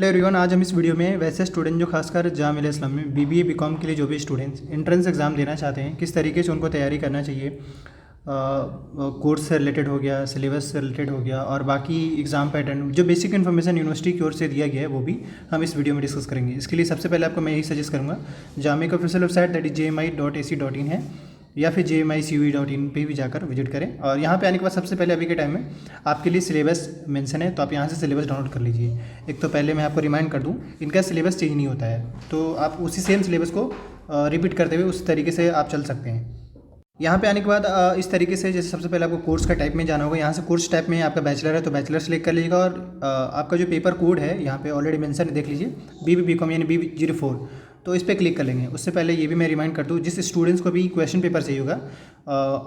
Hello everyone, आज हम इस वीडियो में वैसे स्टूडेंट जो खासकर जामिया इस्लाम में बीबीए बीकॉम के लिए जो भी स्टूडेंट्स एंट्रेंस एग्ज़ाम देना चाहते हैं, किस तरीके से उनको तैयारी करना चाहिए, कोर्स से रिलेटेड हो गया, सिलेबस से रिलेटेड हो गया और बाकी एग्ज़ाम पैटर्न जो बेसिक इन्फॉर्मेशन यूनिवर्सिटी की ओर से दिया गया है वो भी हम इस वीडियो में डिस्कस करेंगे। इसके लिए सबसे पहले आपको मैं यही सजेस्ट करूँगा, जामिया का official website that is jmi.ac.in है या फिर jmi.cu.in पे भी जाकर विजिट करें। और यहाँ पे आने के बाद सबसे पहले अभी के टाइम में आपके लिए सिलेबस मेंशन है, तो आप यहाँ से सिलेबस डाउनलोड कर लीजिए। एक तो पहले मैं आपको रिमाइंड कर दूँ, इनका सिलेबस चेंज नहीं होता है, तो आप उसी सेम सिलेबस को रिपीट करते हुए उस तरीके से आप चल सकते हैं। यहाँ पे आने के बाद इस तरीके से, जैसे सबसे पहले आपको कोर्स का टाइप में जाना होगा। यहाँ से कोर्स टाइप में आपका बैचलर है तो बैचलर सेलेक्ट कर लीजिएगा और आपका जो पेपर कोड है यहाँ पे ऑलरेडी मेंशन है, देख लीजिए, बीबी बीकॉम यानी B04, तो इस पर क्लिक कर लेंगे। उससे पहले ये भी मैं रिमाइंड कर दूँ, जिस स्टूडेंट्स को भी क्वेश्चन पेपर चाहिए होगा,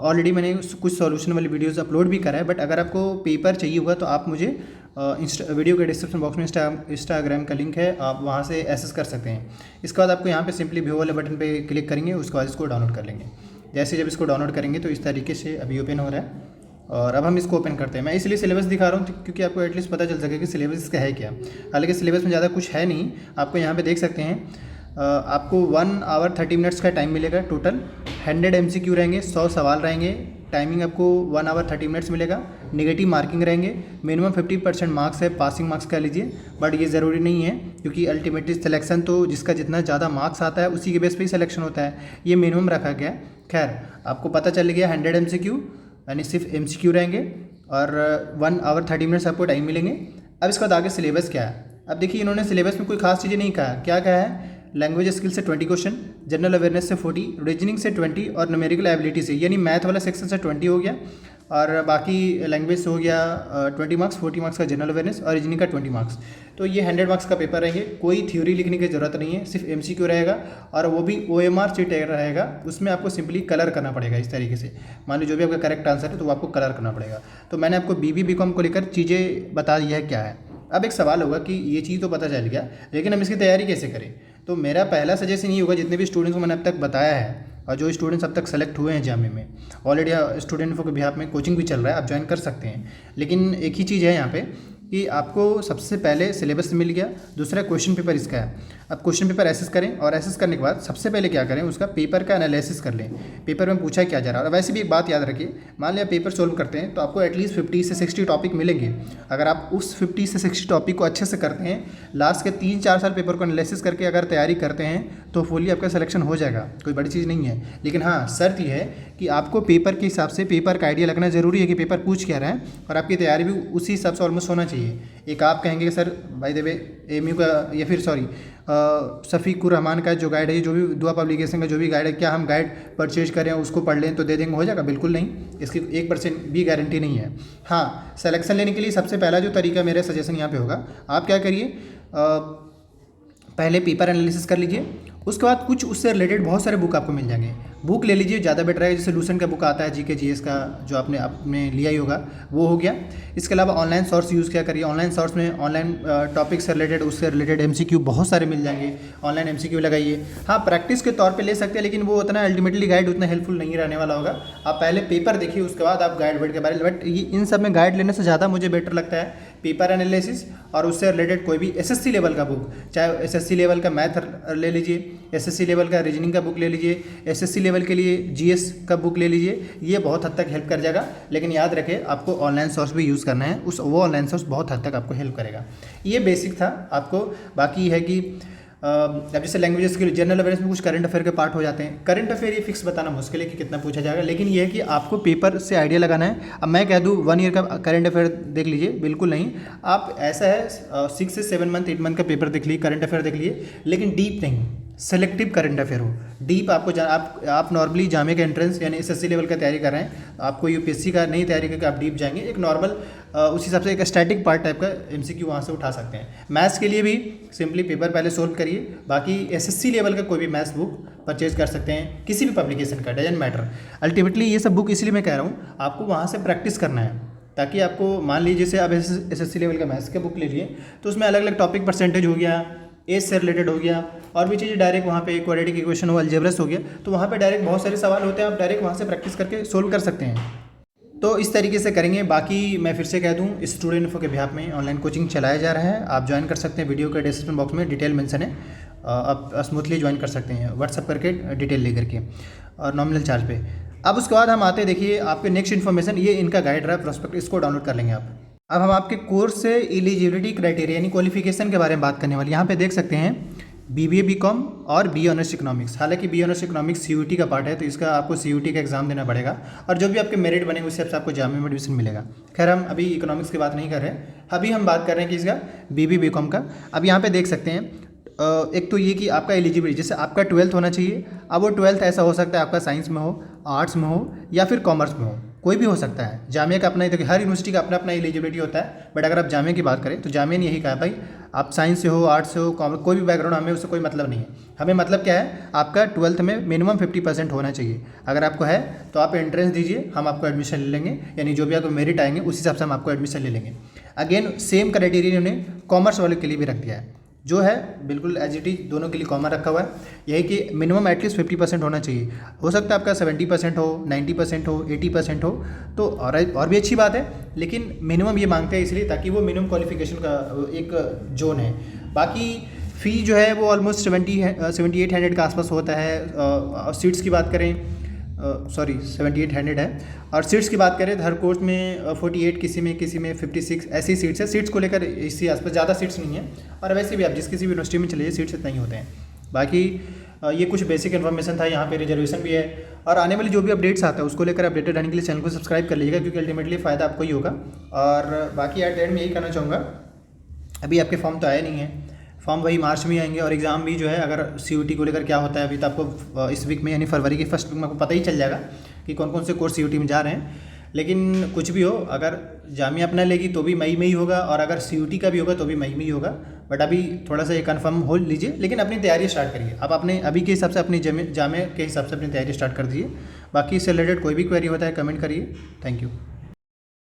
ऑलरेडी मैंने कुछ सॉल्यूशन वाली वीडियोज़ अपलोड भी करा है, बट अगर आपको पेपर चाहिए होगा तो आप मुझे वीडियो के डिस्क्रिप्शन बॉक्स में इंस्टाग्राम का लिंक है, आप वहाँ से एक्सेस कर सकते हैं। इसके बाद आपको यहाँ पे सिंपली व्यू वाले बटन पे क्लिक करेंगे, उसके बाद इसको डाउनलोड कर लेंगे। जैसे जब इसको डाउनलोड करेंगे तो इस तरीके से अभी ओपन हो रहा है और अब हम इसको ओपन करते हैं। मैं इसलिए सिलेबस दिखा रहा हूँ क्योंकि आपको एटलीस्ट पता चल सके कि सिलेबस इसका है क्या। हालांकि सिलेबस में ज़्यादा कुछ है नहीं, आपको यहाँ पे देख सकते हैं, आपको 1 आवर 30 मिनट्स का टाइम मिलेगा टोटल। 100 MCQ रहेंगे, 100 सवाल रहेंगे, टाइमिंग आपको 1 आवर 30 मिनट्स मिलेगा। नेगेटिव मार्किंग रहेंगे, मिनिमम 50% मार्क्स है, पासिंग मार्क्स कह लीजिए, बट ये ज़रूरी नहीं है क्योंकि अल्टीमेटली सिलेक्शन तो जिसका जितना ज़्यादा मार्क्स आता है उसी के बेस पे ही सिलेक्शन होता है, ये मिनिमम रखा गया है। खैर, आपको पता चल गया 100 MCQ यानी सिर्फ MCQ रहेंगे और 1 आवर 30 मिनट्स आपको टाइम मिलेंगे। अब इसके बाद आगे सिलेबस क्या है, अब देखिए इन्होंने सिलेबस में कोई खास चीज़ें नहीं कहा। क्या कहा है, लैंग्वेज स्किल से 20 क्वेश्चन, जनरल अवेयरनेस से 40, रीजनिंग से 20 और न्यूमेरिकल एबिलिटी से यानी मैथ वाला सेक्शन से 20 हो गया और बाकी लैंग्वेज से हो गया 20 मार्क्स, 40 मार्क्स का जनरल अवेयरनेस और रीजनिंग का 20 मार्क्स। तो ये 100 मार्क्स का पेपर रहेंगे, कोई थ्योरी लिखने की ज़रूरत नहीं है, सिर्फ MCQ रहेगा और वो भी OMR शीट रहेगा, उसमें आपको सिंपली कलर करना पड़ेगा। इस तरीके से मान लो जो भी आपका करेक्ट आंसर है तो वो आपको कलर करना पड़ेगा। तो मैंने आपको बीबी बीकॉम को लेकर चीज़ें बता दी है क्या है। अब एक सवाल होगा कि ये चीज़ तो पता चल गया, लेकिन हम इसकी तैयारी कैसे करें। तो मेरा पहला सजेशन ये होगा, जितने भी स्टूडेंट्स को मैंने अब तक बताया है और जो स्टूडेंट्स अब तक सेलेक्ट हुए हैं जामिया में, ऑलरेडी स्टूडेंट के बिहाफ में कोचिंग भी चल रहा है, आप ज्वाइन कर सकते हैं। लेकिन एक ही चीज़ है यहाँ पे कि आपको सबसे पहले सिलेबस मिल गया, दूसरा क्वेश्चन पेपर इसका है। अब क्वेश्चन पेपर एसेस करें और एसेस करने के बाद सबसे पहले क्या करें, उसका पेपर का एनालिसिस कर लें, पेपर में पूछा क्या जा रहा है। और वैसे भी एक बात याद रखिए, मान लिया पेपर सोल्व करते हैं तो आपको एटलीस्ट 50 से 60 टॉपिक मिलेंगे। अगर आप उस 50 से 60 टॉपिक को अच्छे से करते हैं, लास्ट के 3-4 साल पेपर को एनालिसिस करके अगर तैयारी करते हैं तो फुली आपका सिलेक्शन हो जाएगा, कोई बड़ी चीज़ नहीं है। लेकिन हाँ, शर्त यह है कि आपको पेपर के हिसाब से पेपर का आइडिया लगना ज़रूरी है कि पेपर पूछ क्या रहा है और आपकी तैयारी भी उसी हिसाब से ऑलमोस्ट होना चाहिए। एक आप कहेंगे कि sir by the way AMU का या फिर शफीकुर रहमान का जो गाइड है, जो भी दुआ पब्लिकेशन का जो भी गाइड है, क्या हम गाइड परचेज करें उसको पढ़ लें तो दे देंगे हो जाएगा? बिल्कुल नहीं, इसकी 1% भी गारंटी नहीं है। हाँ, सिलेक्शन लेने के लिए सबसे पहला जो तरीका मेरा सजेशन यहाँ पे होगा, आप क्या करिए, पहले पेपर एनालिसिस कर लीजिए, उसके बाद कुछ उससे रिलेटेड बहुत सारे बुक आपको मिल जाएंगे, बुक ले लीजिए, ज़्यादा बेटर है। जैसे लूसेंट का बुक आता है GK GS का, जो आपने लिया ही होगा, वो हो गया। इसके अलावा ऑनलाइन सोर्स यूज़ क्या करिए, ऑनलाइन सोर्स में ऑनलाइन टॉपिक से रिलेटेड, उससे रिलेटेड MCQ बहुत सारे मिल जाएंगे, ऑनलाइन MCQ लगाइए। हाँ, प्रैक्टिस के तौर पे ले सकते हैं, लेकिन वो उतना अल्टीमेटली गाइड उतना हेल्पफुल नहीं रहने वाला होगा। आप पहले पेपर देखिए, उसके बाद आप गाइड के बारे में, बट ये इन सब में गाइड लेने से ज़्यादा मुझे बेटर लगता है पेपर एनालिसिस और उससे रिलेटेड कोई भी SSC लेवल का बुक, चाहे SSC लेवल का मैथ ले लीजिए, SSC लेवल का रीजनिंग का बुक ले लीजिए, SSC लेवल के लिए GS का बुक ले लीजिए, ये बहुत हद तक हेल्प कर जाएगा। लेकिन याद रखें, आपको ऑनलाइन सोर्स भी यूज़ करना है, वो ऑनलाइन सोर्स बहुत हद तक आपको हेल्प करेगा। ये बेसिक था आपको। बाकी है कि अब जैसे लैंग्वेज स्किल, जनरल अवेयरनेस में कुछ करंट अफेयर के पार्ट हो जाते हैं। करंट अफेयर ये फिक्स बताना मुश्किल है कि कितना पूछा जाएगा, लेकिन ये है कि आपको पेपर से आइडिया लगाना है। अब मैं कह दूँ 1 ईयर का करंट अफेयर देख लीजिए, बिल्कुल नहीं। आप ऐसा है 6 से 7 मंथ 8 मंथ का पेपर देख लीजिए, करंट अफेयर देख लीजिए, लेकिन डीप नहीं, सेलेक्टिव करंट अफेयर हो। डीप आपको आप नॉर्मली जामिया का एंट्रेंस यानी SSC लेवल का तैयारी कर रहे हैं, आपको UPSC का नहीं तैयारी करके आप डीप जाएंगे, एक नॉर्मल उस हिसाब से एक स्टैटिक पार्ट टाइप का MCQ वहाँ से उठा सकते हैं। मैथ्स के लिए भी सिंपली पेपर पहले सोल्व करिए, बाकी SSC लेवल का कोई भी मैथ्स बुक परचेज कर सकते हैं, किसी भी पब्लिकेशन का, डजंट मैटर। अल्टीमेटली ये सब बुक इसलिए मैं कह रहा हूँ, आपको वहाँ से प्रैक्टिस करना है, ताकि आपको मान लीजिए जैसे आप SSC लेवल का मैथ्स का बुक ले लिए तो उसमें अलग अलग टॉपिक परसेंटेज हो गया, एज से रिलेटेड हो गया, और भी चीज़ें डायरेक्ट वहाँ पे क्वाड्रेटिक इक्वेशन हो, अलजेब्रस हो गया, तो वहाँ पे डायरेक्ट बहुत सारे सवाल होते हैं, आप डायरेक्ट वहाँ से प्रैक्टिस करके सोल्व कर सकते हैं। तो इस तरीके से करेंगे। बाकी मैं फिर से कह दूं, स्टूडेंट इन्फो के बिहाफ में ऑनलाइन कोचिंग चलाया जा रहा है, आप ज्वाइन कर सकते हैं। वीडियो के डिस्क्रिप्शन बॉक्स में डिटेल मेंशन है, आप स्मूथली ज्वाइन कर सकते हैं व्हाट्सअप करके डिटेल लेकर के और नॉमिनल चार्ज पे। अब उसके बाद हम आते हैं, देखिए आपके नेक्स्ट इन्फॉर्मेशन, ये इनका गाइड रहा प्रोस्पेक्ट, इसको डाउनलोड कर लेंगे आप। अब हम आपके कोर्स से एलिजिबिलिटी क्राइटेरिया यानी क्वालिफिकेशन के बारे में बात करने वाले। यहाँ पे देख सकते हैं BBA BCom और BA ऑनर्स इकोनॉमिक्स। हालांकि BA ऑनर्स इकोनॉमिक्स CUET का पार्ट है, तो इसका आपको CUET का एग्जाम देना पड़ेगा और जो भी आपके मेरिट बनेंगे उससे आपको जामिया में एडमिशन मिलेगा। खैर हम अभी इकोनॉमिक्स की बात नहीं कर रहे हैं, अभी हम बात कर रहे हैं कि इसका BBA BCom का। अब यहाँ पे देख सकते हैं एक तो ये कि आपका एलिजिबिलिटी, जैसे आपका 12th होना चाहिए। अब वो 12th ऐसा हो सकता है आपका साइंस में हो, आर्ट्स में हो या फिर कॉमर्स में हो, कोई भी हो सकता है। जामिया का अपना, देखिए हर यूनिवर्सिटी का अपना अपना एलिजिबिलिटी होता है, बट अगर आप जामिया की बात करें तो जामिया ने यही कहा भाई आप साइंस से हो, आर्ट्स से हो, कॉमर्स, कोई भी बैकग्राउंड, हमें उससे कोई मतलब नहीं है। हमें मतलब क्या है, आपका 12th में मिनिमम 50% होना चाहिए। अगर आपको है तो आप एंट्रेंस दीजिए, हम आपको एडमिशन ले लेंगे, यानी जो भी आपको मेरिट आएंगे उस हिसाब से हम आपको एडमिशन ले लेंगे। अगेन सेम क्राइटेरिया उन्होंने कॉमर्स वाले के लिए भी रख दिया है, जो है बिल्कुल एज इट इज दोनों के लिए कॉमन रखा हुआ है। यही कि मिनिमम एटलीस्ट 50% होना चाहिए। हो सकता है आपका 70% हो, 90% हो, 80% हो, तो और भी अच्छी बात है, लेकिन मिनिमम ये मांगते हैं इसलिए ताकि वो मिनिमम क्वालिफिकेशन का एक जोन है। बाकी फ़ी जो है वो ऑलमोस्ट 7800 के आसपास होता है। सीट्स की बात करें, 7800 है। और सीट्स की बात करें तो हर कोर्स में 48, किसी में 56 ऐसी सीट्स है। सीट्स को लेकर इसी आसपास ज़्यादा सीट्स नहीं है, और वैसे भी आप जिस किसी भी यूनिवर्सिटी में चले जाइए सीट्स इतना ही होते हैं। बाकी ये कुछ बेसिक इन्फॉर्मेशन था। यहाँ पे रिजर्वेशन भी है, और आने वाली जो भी अपडेट्स आता है उसको लेकर अपडेटेड रहने के लिए चैनल को सब्सक्राइब कर लीजिएगा, क्योंकि अल्टीमेटली फ़ायदा आपको ही होगा। और बाकी एट द एंड में यही कहना चाहूँगा, अभी आपके फॉर्म तो आए नहीं है, फॉर्म वही मार्च में आएंगे, और एग्ज़ाम भी जो है अगर CUET को लेकर क्या होता है अभी तो आपको इस वीक में यानी फरवरी के फर्स्ट वीक में आपको पता ही चल जाएगा कि कौन कौन से कोर्स CUET में जा रहे हैं। लेकिन कुछ भी हो, अगर जामिया अपना लेगी तो भी मई में ही होगा, और अगर CUET का भी होगा तो भी मई में ही होगा। बट अभी थोड़ा सा ये कन्फर्म हो लीजिए, लेकिन अपनी तैयारी स्टार्ट करिए। आप अपने अभी के हिसाब से अपनी जामिया के हिसाब से अपनी तैयारी स्टार्ट कर दीजिए। बाकी इससे रिलेटेड कोई भी क्वेरी होता है कमेंट करिए। Thank you.